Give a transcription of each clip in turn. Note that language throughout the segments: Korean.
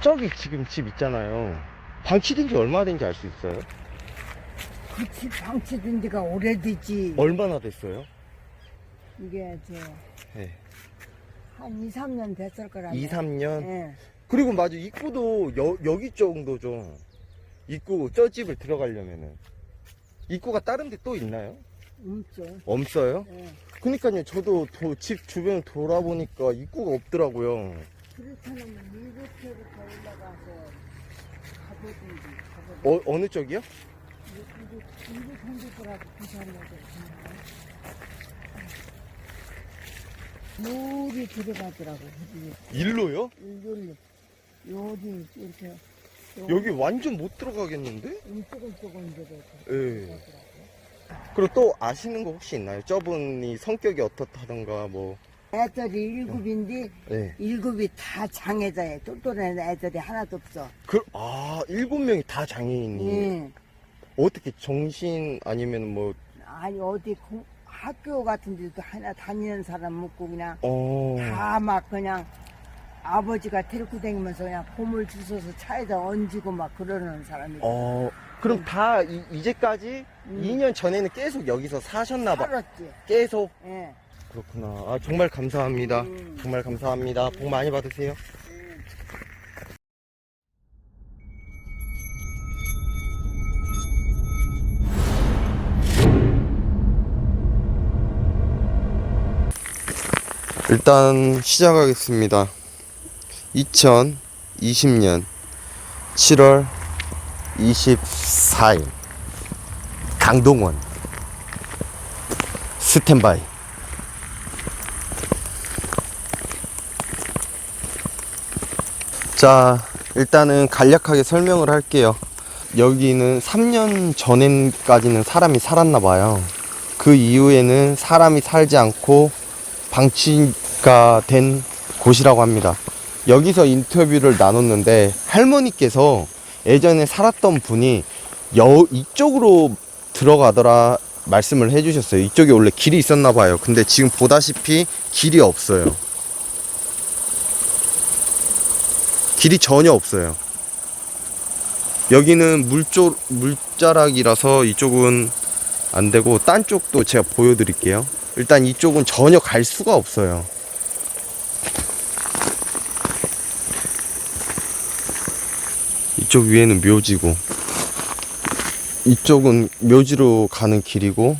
저기 지금 집 있잖아요. 방치된 지 얼마나 된지 알 수 있어요? 그 집 방치된 지가 오래되지. 얼마나 됐어요? 이게 네. 한 2, 3년 됐을 거라네. 2, 3년? 예. 그리고 맞아, 입구도 여기 정도죠. 입구, 저 집을 들어가려면은. 입구가 다른 데 또 있나요? 없죠. 없어요? 예. 그니까요, 저도 집 주변 돌아보니까 입구가 없더라고요. 그렇다면 일곱째부터 올라가서 가보든지. 어느 쪽이요? 일곱 현대거라고 부산에서 요리 들어가더라고. 일로요? 요리 요리 이렇게 여기 완전 못 들어가겠는데? 조금 예. 그리고 또 아시는 거 혹시 있나요? 저분이 성격이 어떻다던가 뭐. 애들이 일곱인데 네. 일곱이 다 장애자예요. 똘똘한 애들이 하나도 없어. 7명이 다 장애인이. 예. 어떻게 정신 아니면 뭐. 아니 어디 학교 같은 데도 하나 다니는 사람 없고 그냥 다 막 그냥 아버지가 데리고 다니면서 그냥 보물 주워서 차에다 얹고 막 그러는 사람이. 그럼 다 이제까지 2년 전에는 계속 여기서 사셨나봐. 살았지. 계속. 예. 그렇구나. 아, 정말 감사합니다. 정말 감사합니다. 복 많이 받으세요. 일단 시작하겠습니다. 2020년 7월 24일 강동원 스탠바이. 자, 일단은 간략하게 설명을 할게요. 여기는 3년 전까지는 사람이 살았나봐요. 그 이후에는 사람이 살지 않고 방치가 된 곳이라고 합니다. 여기서 인터뷰를 나눴는데 할머니께서 예전에 살았던 분이 이쪽으로 들어가더라 말씀을 해주셨어요. 이쪽에 원래 길이 있었나봐요. 근데 지금 보다시피 길이 없어요. 길이 전혀 없어요. 여기는 물자락이라서 이쪽은 안 되고, 딴 쪽도 제가 보여드릴게요. 일단 이쪽은 전혀 갈 수가 없어요. 이쪽 위에는 묘지고, 이쪽은 묘지로 가는 길이고,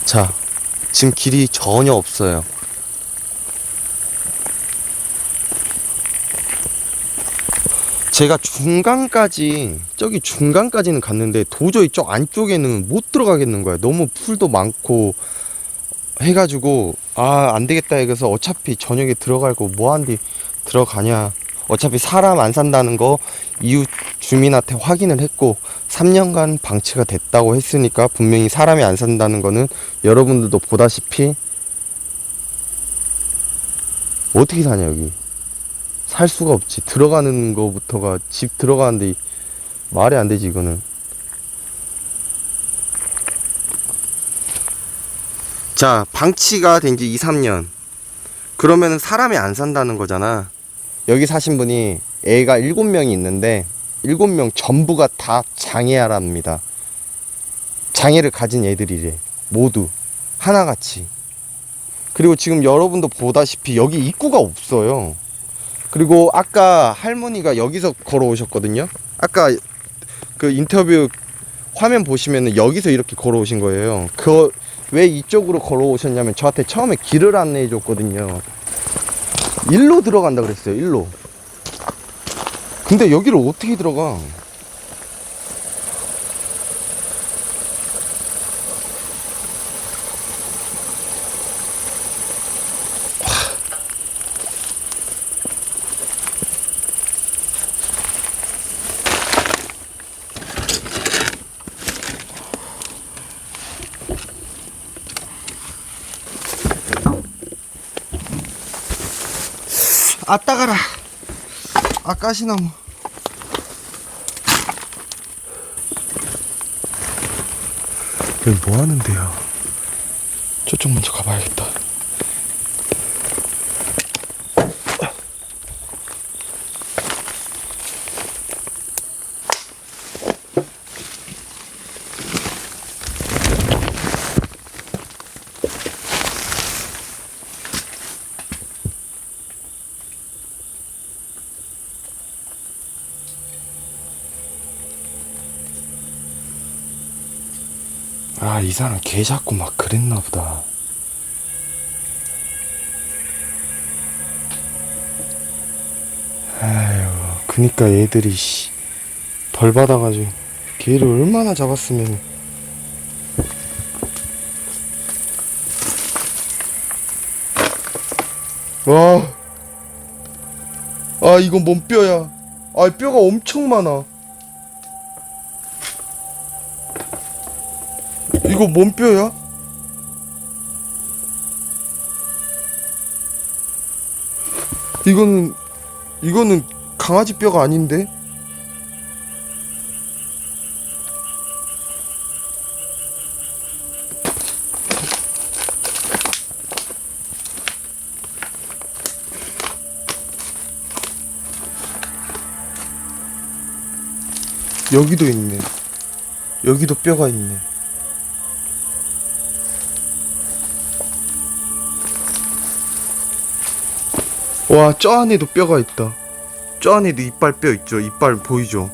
자, 지금 길이 전혀 없어요. 제가 저기 중간까지는 갔는데 도저히 저 안쪽에는 못 들어가겠는 거야. 너무 풀도 많고 해가지고 안 되겠다 해서 어차피 저녁에 들어갈 거 뭐한디 들어가냐. 어차피 사람 안 산다는 거 이웃 주민한테 확인을 했고 3년간 방치가 됐다고 했으니까 분명히 사람이 안 산다는 거는 여러분들도 보다시피 어떻게 사냐. 여기 살 수가 없지. 들어가는 거부터가 집 들어가는데 말이 안 되지. 이거는. 자, 방치가 된 지 2, 3년 그러면은 사람이 안 산다는 거잖아. 여기 사신 분이 애가 7명이 있는데 7명 전부가 다 장애아랍니다. 장애를 가진 애들이래. 모두 하나같이. 그리고 지금 여러분도 보다시피 여기 입구가 없어요. 그리고 아까 할머니가 여기서 걸어오셨거든요. 아까 그 인터뷰 화면 보시면은 여기서 이렇게 걸어오신 거예요. 왜 이쪽으로 걸어오셨냐면 저한테 처음에 길을 안내해 줬거든요. 일로 들어간다 그랬어요. 일로. 근데 여기를 어떻게 들어가? 따가라. 가시나무. 여기 뭐 하는데요? 저쪽 먼저 가봐야겠다. 아, 이 사람 개 잡고 막 그랬나 보다. 아유, 그니까 얘들이 벌 받아가지고 개를 얼마나 잡았으면. 와, 아, 이건 뭔 뼈야? 아, 뼈가 엄청 많아. 이거 뭔 뼈야? 이거는 강아지 뼈가 아닌데? 여기도 있네. 여기도 뼈가 있네. 와, 저 안에도 뼈가 있다. 저 안에도 이빨 뼈 있죠? 이빨 보이죠?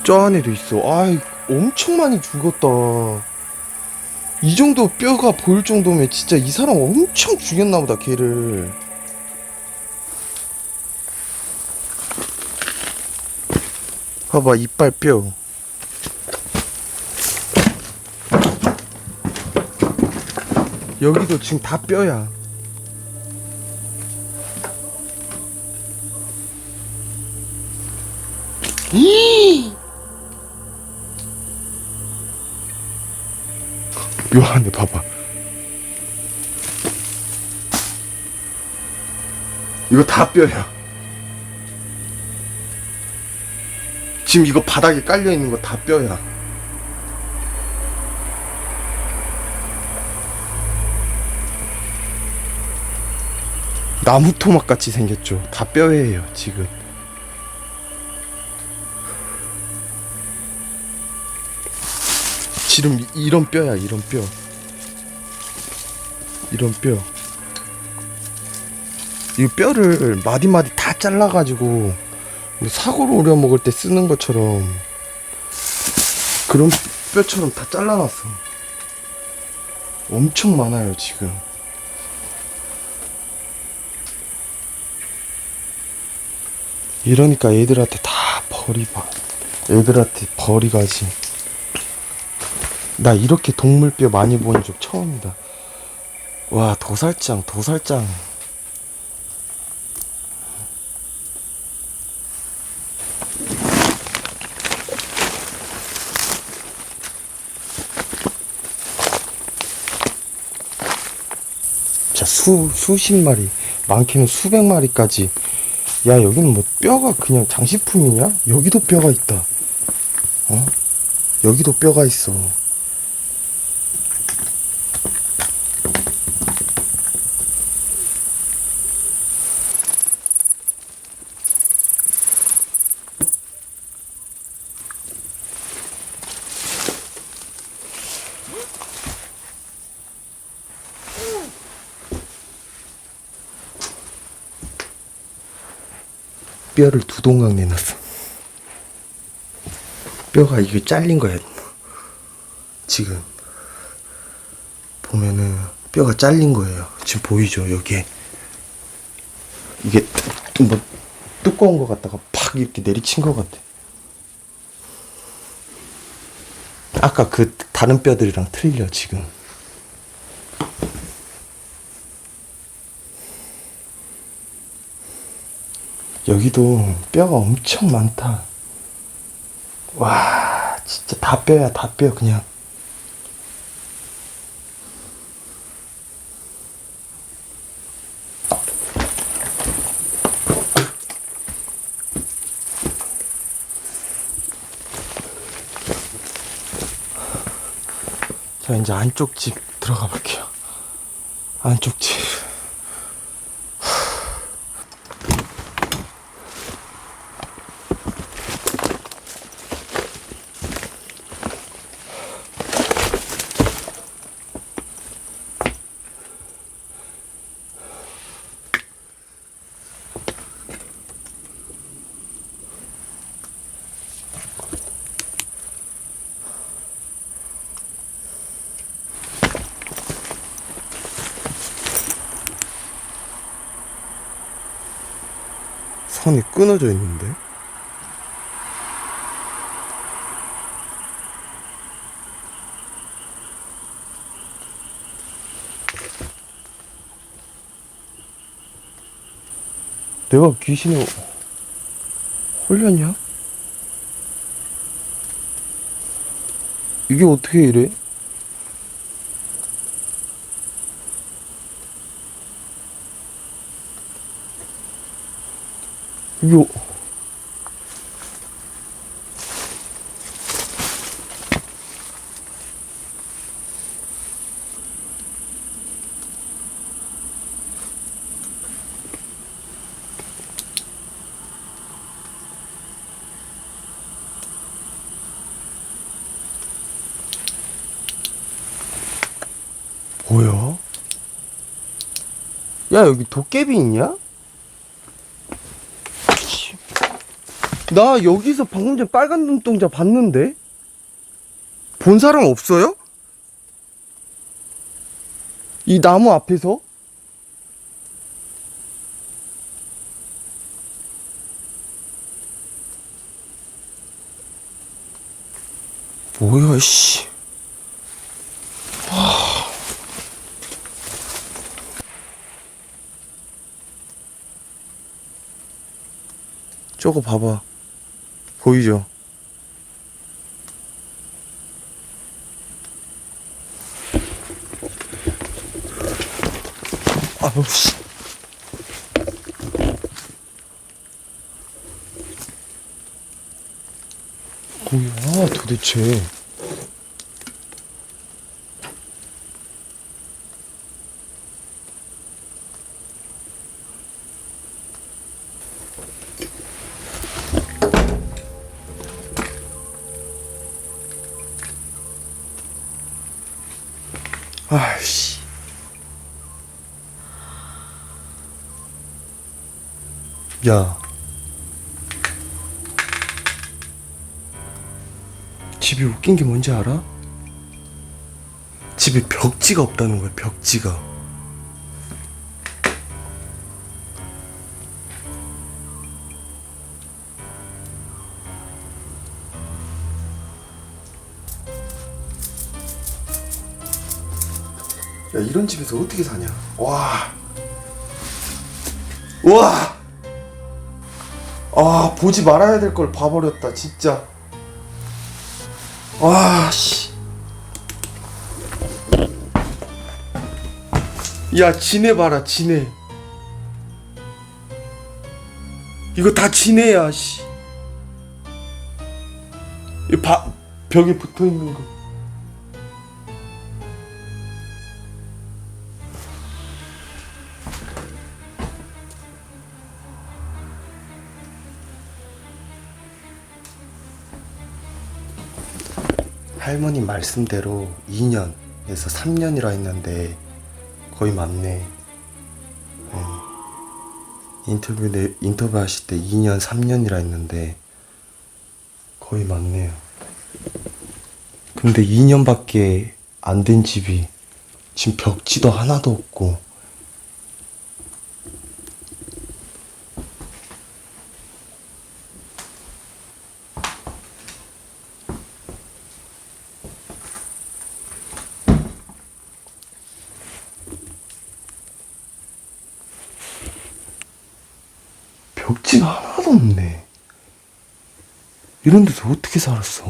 저 안에도 있어. 아이, 엄청 많이 죽었다. 이 정도 뼈가 보일 정도면 진짜 이 사람 엄청 죽였나 보다, 걔를. 봐봐, 이빨 뼈. 여기도 지금 다 뼈야. 요 안에 봐봐. 이거 다 뼈야. 지금 이거 바닥에 깔려있는 거 다 뼈야. 나무 토막 같이 생겼죠. 다 뼈예요, 지금. 지금 이런 뼈야, 이런 뼈. 이런 뼈. 이 뼈를 마디마디 다 잘라가지고 사고를 우려 먹을 때 쓰는 것처럼 그런 뼈처럼 다 잘라놨어. 엄청 많아요, 지금. 이러니까 애들한테 다 애들한테 벌이 가지. 나 이렇게 동물뼈 많이 본 적 처음이다. 와, 도살장. 자, 수십 마리, 많게는 수백 마리까지. 야, 여기는 뭐 뼈가 그냥 장식품이냐? 여기도 뼈가 있다. 어? 여기도 뼈가 있어. 뼈를 두 동강 내놨어. 뼈가 이게 잘린 거야. 지금 보면은 뼈가 잘린 거예요. 지금 보이죠? 여기에 이게 뭐 두꺼운 거 같다가 팍 이렇게 내리친 거 같아. 아까 그 다른 뼈들이랑 틀려 지금. 여기도 뼈가 엄청 많다. 와, 진짜 다 뼈야, 다 뼈 그냥. 자, 이제 안쪽 집 들어가 볼게요. 안쪽 집. 선이 끊어져 있는데? 내가 귀신에 홀렸냐? 이게 어떻게 이래? 이거 뭐야? 야, 여기 도깨비 있냐? 나 여기서 방금 전 빨간 눈동자 봤는데? 본 사람 없어요? 이 나무 앞에서? 뭐야, 씨. 저거 봐봐. 보이죠? 아우, 씨. 뭐야, 도대체. 아이씨. 야. 집이 웃긴 게 뭔지 알아? 집에 벽지가 없다는 거야, 벽지가. 야, 이런 집에서 어떻게 사냐? 와. 와. 아, 보지 말아야 될 걸 봐버렸다, 진짜. 와, 씨. 야, 지네 봐라, 지네. 이거 다 지네야, 씨. 이 벽에 붙어 있는 거. 할머니 말씀대로 2년에서 3년이라 했는데 거의 맞네. 인터뷰 하실 때 2년, 3년이라 했는데 거의 맞네요. 근데 2년밖에 안 된 집이 지금 벽지도 하나도 없고. 벽지가 하나도 없네. 이런 데서 어떻게 살았어?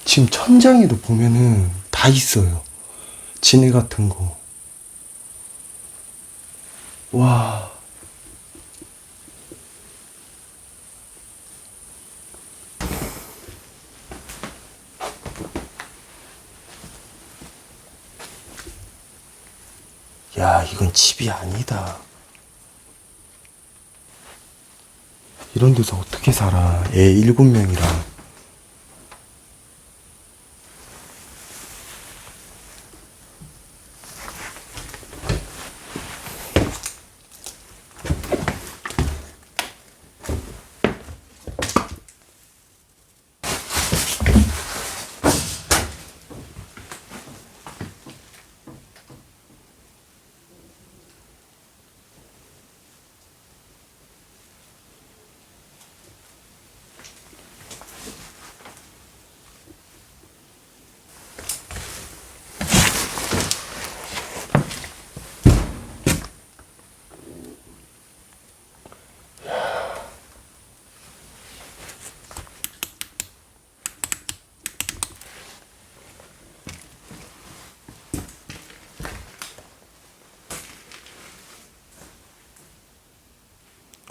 지금 천장에도 보면은 다 있어요. 지네 같은 거. 와. 야, 이건 집이 아니다. 이런 데서 어떻게 살아? 애 7명이랑.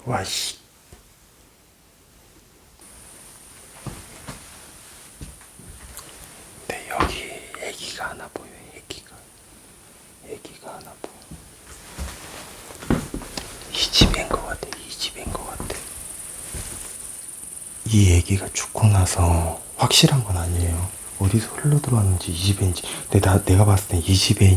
와씨. 근데 여기 애기가 하나 보여. 애기가 하나 보여. 이 집인 것 같아. 이 집인 것 같아. 이 애기가 죽고 나서 확실한 건 아니에요. 어디서 흘러 들어왔는지 이 집인지. 근데 내가 봤을 땐 이 집에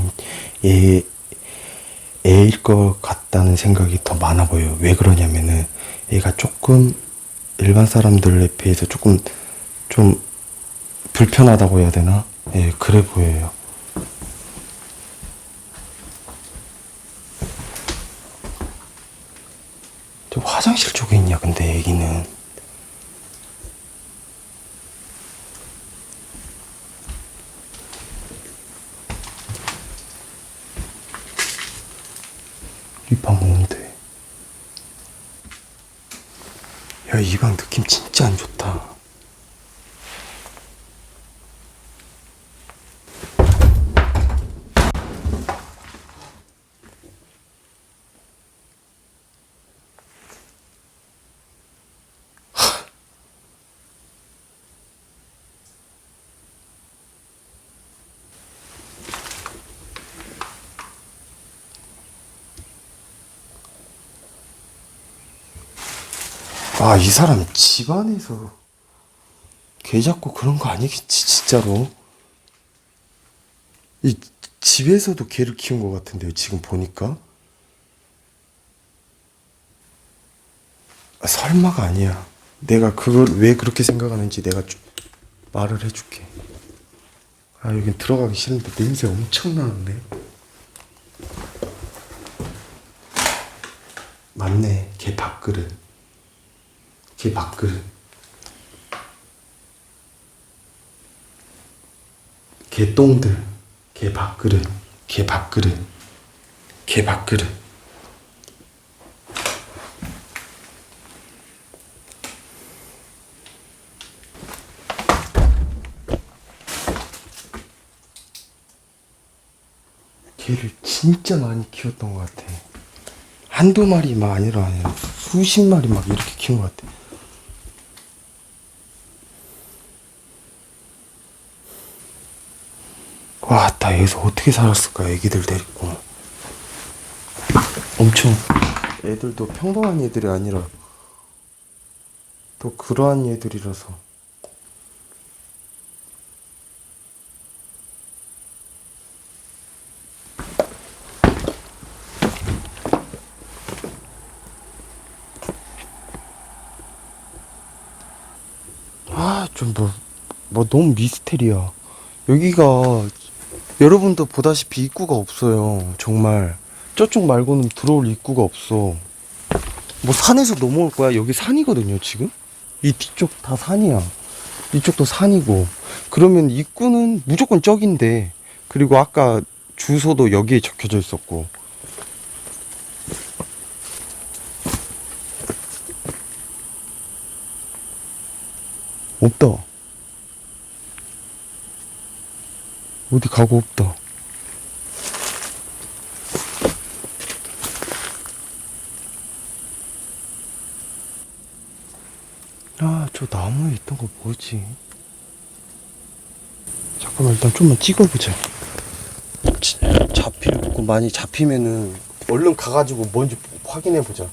애일 것 같다는 생각이 더 많아 보여요. 왜 그러냐면은 얘가 조금 일반 사람들에 비해서 조금 좀 불편하다고 해야 되나? 예, 그래 보여요. 저 화장실 쪽에 있냐, 근데 애기는. 이 방 뭔데? 야, 이 방 느낌 진짜 안 좋다. 아, 이 사람 집안에서 개 잡고 그런 거 아니겠지, 진짜로. 이 집에서도 개를 키운 것 같은데요, 지금 보니까. 아, 설마가 아니야. 내가 그걸 왜 그렇게 생각하는지 내가 좀 말을 해줄게. 아, 여긴 들어가기 싫은데 냄새 엄청 나는데. 맞네, 개 밥그릇. 개 밥그릇. 개 똥들. 개 밥그릇. 개 밥그릇. 개 밥그릇. 개를 진짜 많이 키웠던 것 같아. 한두 마리만 아니라 수십 마리 막 이렇게 키운 것 같아. 와, 나 여기서 어떻게 살았을까, 애기들 데리고. 엄청, 애들도 평범한 애들이 아니라, 또 그러한 애들이라서. 아, 좀 너무 미스테리야. 여기가, 여러분도 보다시피 입구가 없어요. 정말. 저쪽 말고는 들어올 입구가 없어. 뭐 산에서 넘어올 거야. 여기 산이거든요, 지금? 이 뒤쪽 다 산이야. 이쪽도 산이고. 그러면 입구는 무조건 저긴데. 그리고 아까 주소도 여기에 적혀져 있었고. 없다. 어디 가고 없다. 아, 저 나무에 있던 거 뭐지? 잠깐만, 일단 좀만 찍어보자. 잡힐 것 조금 많이 잡히면은 얼른 가가지고 뭔지 확인해 보자.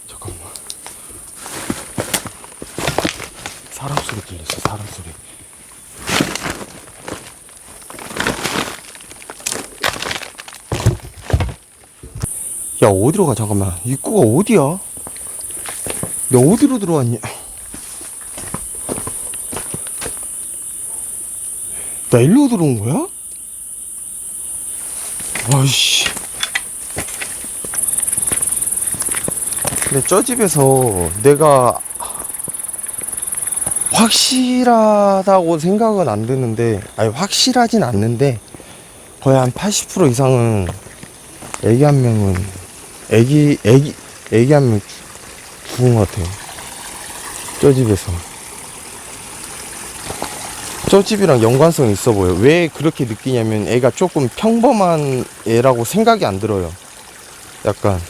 잠깐만. 사람 소리 들렸어, 사람 소리. 야, 어디로 가? 잠깐만. 입구가 어디야? 야, 어디로 들어왔냐? 나 일로 들어온 거야? 아이씨. 근데 저 집에서 내가 확실하다고 생각은 안 드는데, 아니, 확실하진 않는데, 거의 한 80% 이상은 애기 한 명은, 애기 한 명 죽은 것 같아요. 저 집에서. 저 집이랑 연관성이 있어 보여. 왜 그렇게 느끼냐면 애가 조금 평범한 애라고 생각이 안 들어요. 약간